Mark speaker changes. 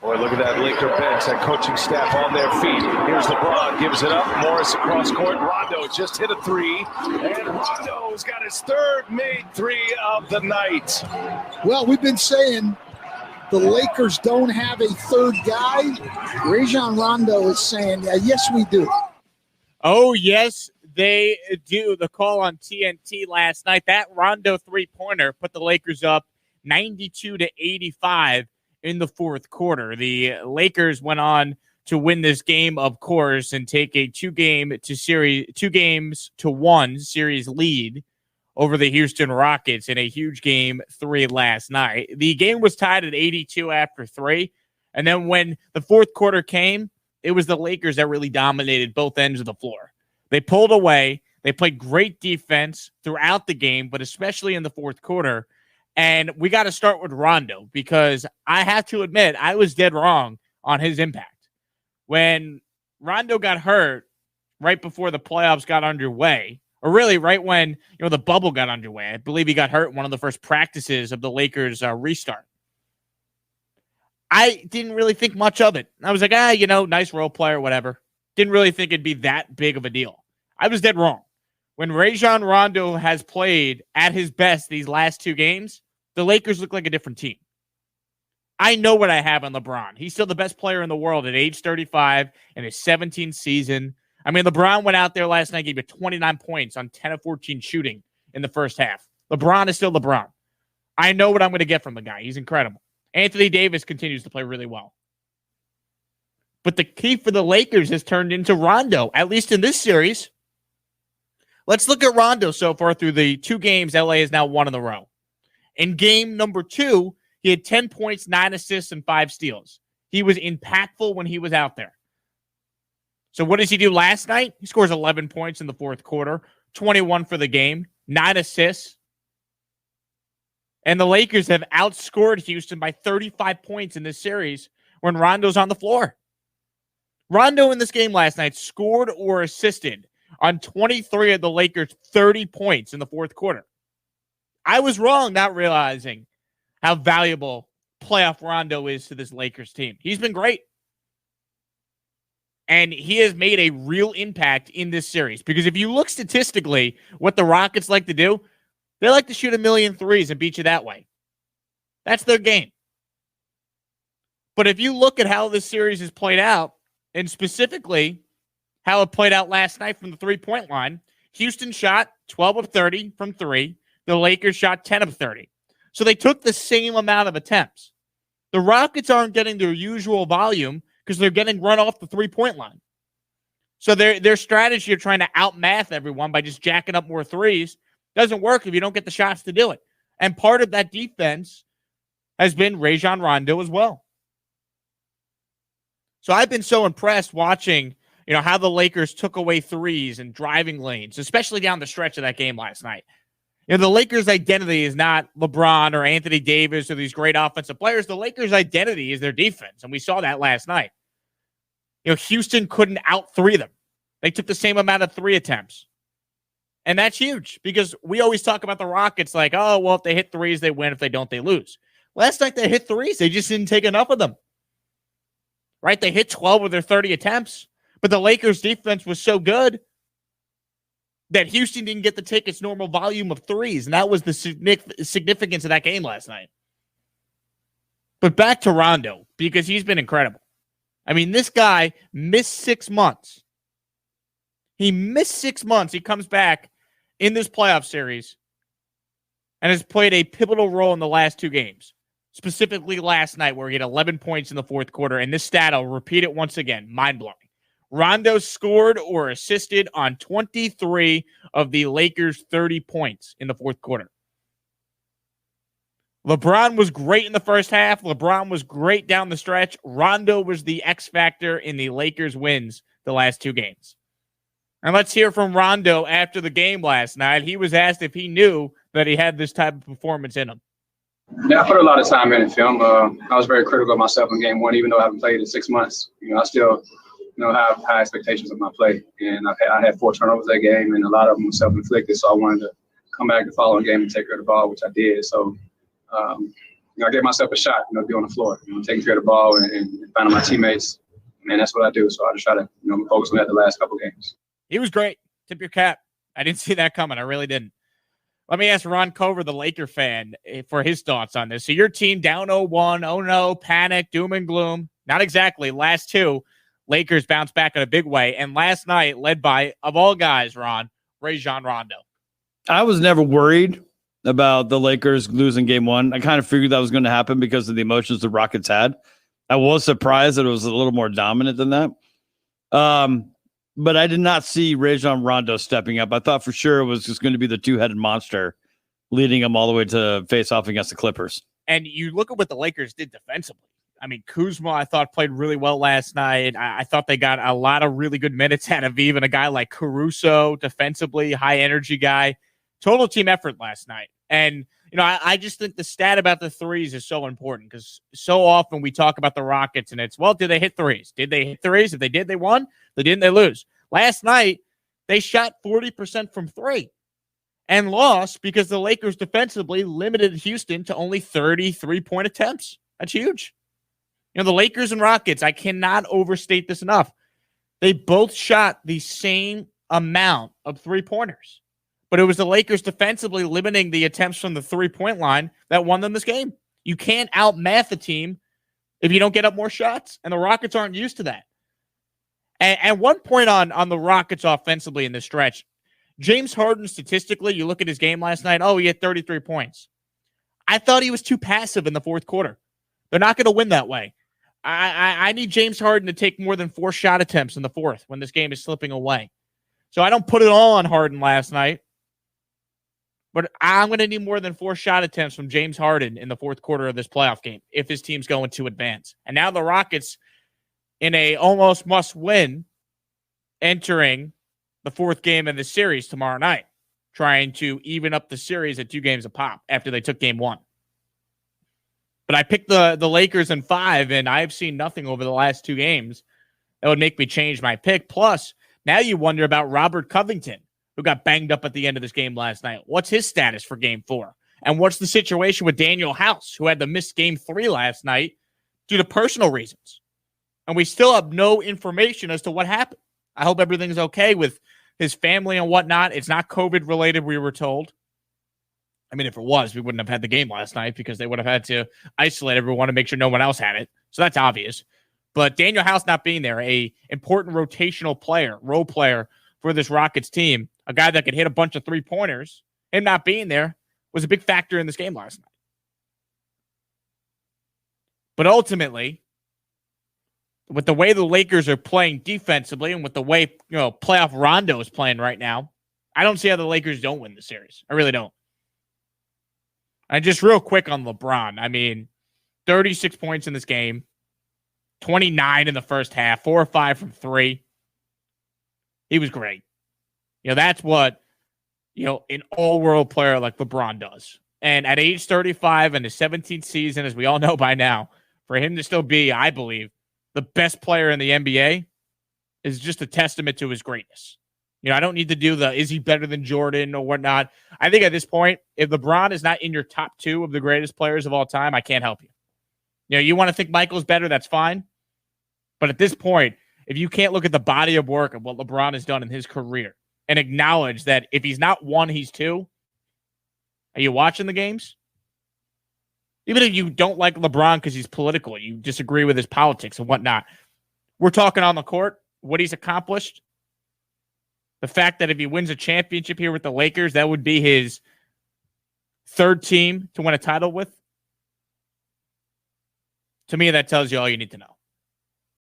Speaker 1: Boy, look at that Laker bench, that coaching staff on their feet. Here's LeBron, gives it up. Morris across court. Rondo just hit a three. And Rondo's got his third made three of the night.
Speaker 2: Well, we've been saying the Lakers don't have a third guy. Rajon Rondo is saying, yes, we do.
Speaker 3: Oh, yes, they do. The call on TNT last night, that Rondo three-pointer put the Lakers up 92-85 in the fourth quarter. The Lakers went on to win this game, of course, and take a 2-1 series lead over the Houston Rockets in a huge game 3 last night. The game was tied at 82 after 3, and then when the fourth quarter came, it was the Lakers that really dominated both ends of the floor. They pulled away. They played great defense throughout the game, but especially in the fourth quarter. And we got to start with Rondo because I have to admit I was dead wrong on his impact. When Rondo got hurt right before the playoffs got underway, or really right when the bubble got underway, I believe he got hurt in one of the first practices of the Lakers restart. I didn't really think much of it. I was like, nice role player, whatever. Didn't really think it'd be that big of a deal. I was dead wrong. When Rajon Rondo has played at his best these last 2 games, the Lakers look like a different team. I know what I have on LeBron. He's still the best player in the world at age 35 in his 17th season. I mean, LeBron went out there last night, gave you 29 points on 10 of 14 shooting in the first half. LeBron is still LeBron. I know what I'm going to get from the guy. He's incredible. Anthony Davis continues to play really well. But the key for the Lakers has turned into Rondo, at least in this series. Let's look at Rondo so far through the 2 games LA has now won in a row. In game number 2, he had 10 points, 9 assists, and 5 steals. He was impactful when he was out there. So what does he do last night? He scores 11 points in the fourth quarter, 21 for the game, 9 assists. And the Lakers have outscored Houston by 35 points in this series when Rondo's on the floor. Rondo in this game last night scored or assisted on 23 of the Lakers' 30 points in the fourth quarter. I was wrong not realizing how valuable playoff Rondo is to this Lakers team. He's been great. And he has made a real impact in this series. Because if you look statistically what the Rockets like to do, they like to shoot 1,000,000 threes and beat you that way. That's their game. But if you look at how this series has played out, and specifically how it played out last night from the three-point line, Houston shot 12 of 30 from 3. The Lakers shot 10 of 30. So they took the same amount of attempts. The Rockets aren't getting their usual volume because they're getting run off the three-point line. So their strategy of trying to outmath everyone by just jacking up more threes doesn't work if you don't get the shots to do it. And part of that defense has been Rajon Rondo as well. So I've been so impressed watching, how the Lakers took away threes and driving lanes, especially down the stretch of that game last night. The Lakers' identity is not LeBron or Anthony Davis or these great offensive players. The Lakers' identity is their defense, and we saw that last night. Houston couldn't out-3 them. They took the same amount of 3 attempts. And that's huge because we always talk about the Rockets like, oh, well, if they hit threes, they win. If they don't, they lose. Last night they hit threes. They just didn't take enough of them. Right? They hit 12 of their 30 attempts, but the Lakers' defense was so good that Houston didn't get to take its normal volume of threes, and that was the significance of that game last night. But back to Rondo, because he's been incredible. I mean, this guy missed 6 months. He missed 6 months. He comes back in this playoff series and has played a pivotal role in the last 2 games, specifically last night where he had 11 points in the fourth quarter. And this stat, I'll repeat it once again, mind-blowing. Rondo scored or assisted on 23 of the Lakers' 30 points in the fourth quarter. LeBron was great in the first half. LeBron was great down the stretch. Rondo was the X factor in the Lakers' wins the last 2 games. And let's hear from Rondo after the game last night. He was asked if he knew that he had this type of performance in him.
Speaker 4: Yeah, I put a lot of time in film. I was very critical of myself in game 1, even though I haven't played in 6 months. I still have high expectations of my play. And I had 4 turnovers that game, and a lot of them were self-inflicted. So I wanted to come back the following game and take care of the ball, which I did. So I gave myself a shot, be on the floor, taking care of the ball and finding my teammates. Man, that's what I do. So I just try to, focus on that the last couple games.
Speaker 3: He was great. Tip your cap. I didn't see that coming. I really didn't. Let me ask Ron Cover, the Laker fan, for his thoughts on this. So your team down 0-1, oh no, panic, doom and gloom. Not exactly. Last two, Lakers bounced back in a big way. And last night, led by, of all guys, Ron, Rajon Rondo.
Speaker 5: I was never worried about the Lakers losing game one. I kind of figured that was going to happen because of the emotions the Rockets had. I was surprised that it was a little more dominant than that. But I did not see Rajon Rondo stepping up. I thought for sure it was just going to be the two-headed monster leading them all the way to face off against the Clippers.
Speaker 3: And you look at what the Lakers did defensively. I mean, Kuzma, I thought, played really well last night. I thought they got a lot of really good minutes out of even a guy like Caruso defensively, high-energy guy. Total team effort last night. And, I just think the stat about the threes is so important because so often we talk about the Rockets and it's, well, did they hit threes? Did they hit threes? If they did, they won. If they didn't, they lose. Last night, they shot 40% from three and lost because the Lakers defensively limited Houston to only 33-point attempts. That's huge. The Lakers and Rockets, I cannot overstate this enough. They both shot the same amount of three-pointers. But it was the Lakers defensively limiting the attempts from the three-point line that won them this game. You can't outmath a team if you don't get up more shots, and the Rockets aren't used to that. And one point on the Rockets offensively in this stretch, James Harden statistically, you look at his game last night, he had 33 points. I thought he was too passive in the fourth quarter. They're not going to win that way. I need James Harden to take more than 4 shot attempts in the fourth when this game is slipping away. So I don't put it all on Harden last night. But I'm going to need more than 4 shot attempts from James Harden in the fourth quarter of this playoff game if his team's going to advance. And now the Rockets, in a almost must-win, entering the fourth game of the series tomorrow night, trying to even up the series at 2 games apop after they took game 1. But I picked the Lakers in 5, and I've seen nothing over the last 2 games that would make me change my pick. Plus, now you wonder about Robert Covington, who got banged up at the end of this game last night. What's his status for game 4? And what's the situation with Daniel House, who had to miss game 3 last night due to personal reasons? And we still have no information as to what happened. I hope everything's okay with his family and whatnot. It's not COVID related, we were told. I mean, if it was, we wouldn't have had the game last night because they would have had to isolate everyone and make sure no one else had it. So that's obvious. But Daniel House not being there, a important rotational player, role player for this Rockets team, a guy that could hit a bunch of three-pointers, him not being there was a big factor in this game last night. But ultimately, with the way the Lakers are playing defensively and with the way, playoff Rondo is playing right now, I don't see how the Lakers don't win the series. I really don't. And just real quick on LeBron, I mean, 36 points in this game, 29 in the first half, 4 or 5 from 3. He was great. That's what, an all-world player like LeBron does. And at age 35 in his 17th season, as we all know by now, for him to still be, I believe, the best player in the NBA is just a testament to his greatness. I don't need to do is he better than Jordan or whatnot. I think at this point, if LeBron is not in your top 2 of the greatest players of all time, I can't help you. You want to think Michael's better, that's fine. But at this point, if you can't look at the body of work of what LeBron has done in his career and acknowledge that if he's not 1, he's 2, are you watching the games? Even if you don't like LeBron because he's political, you disagree with his politics and whatnot, we're talking on the court, what he's accomplished. The fact that if he wins a championship here with the Lakers, that would be his 3rd team to win a title with. To me, that tells you all you need to know.